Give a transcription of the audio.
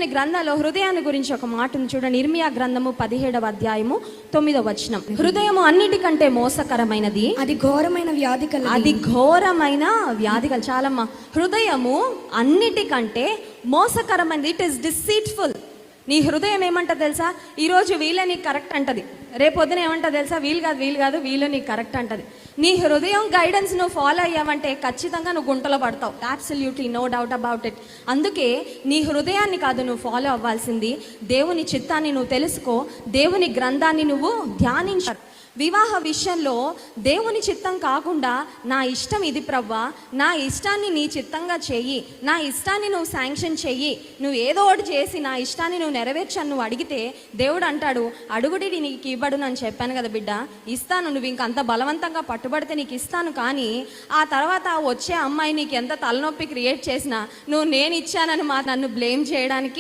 దేవుని గ్రంథంలో హృదయాన్ని గురించి ఒక మాటను చూడండి. ఇర్మియా గ్రంథము 17వ అధ్యాయము 9వ వచనం. హృదయము అన్నిటికంటే మోసకరమైనది, అది ఘోరమైన వ్యాధి కలది. అది ఘోరమైన వ్యాధి కల. చాలమ్మా, హృదయము అన్నిటికంటే మోసకరమైనది. It is deceitful. నీ హృదయం ఏమంటది తెలుసా? ఈరోజు వీళ్ళే నీకు కరెక్ట్ అంటది, రేపొద్దున ఏమంటది తెలుసా? వీలు కాదు వీళ్ళు నీకు కరెక్ట్ అంటది. నీ హృదయం గైడెన్స్ నువ్వు ఫాలో అయ్యావంటే ఖచ్చితంగా నువ్వు గుంటలో పడతావు. Absolutely no doubt about it. అందుకే నీ హృదయాన్ని కాదు నువ్వు ఫాలో అవ్వాల్సింది, దేవుని చిత్తాన్ని నువ్వు తెలుసుకో, దేవుని గ్రంథాన్ని నువ్వు ధ్యానించు. వివాహ విషయంలో దేవుని చిత్తం కాకుండా నా ఇష్టం ఇది ప్రవ్వా, నా ఇష్టాన్ని నీ చిత్తంగా చెయ్యి, నా ఇష్టాన్ని నువ్వు శాంక్షన్ చెయ్యి, నువ్వు ఏదో ఒకటి చేసి నా ఇష్టాన్ని నువ్వు నెరవేర్చని నువ్వు అడిగితే దేవుడు అంటాడు, అడుగుడి నీకు ఇవ్వడు. అని చెప్పాను కదా బిడ్డ, ఇస్తాను. నువ్వు ఇంకంత బలవంతంగా పట్టుబడితే నీకు ఇస్తాను. కానీ ఆ తర్వాత వచ్చే అమ్మాయి నీకు ఎంత తలనొప్పి క్రియేట్ చేసినా నువ్వు నేను ఇచ్చానని నన్ను బ్లేమ్ చేయడానికి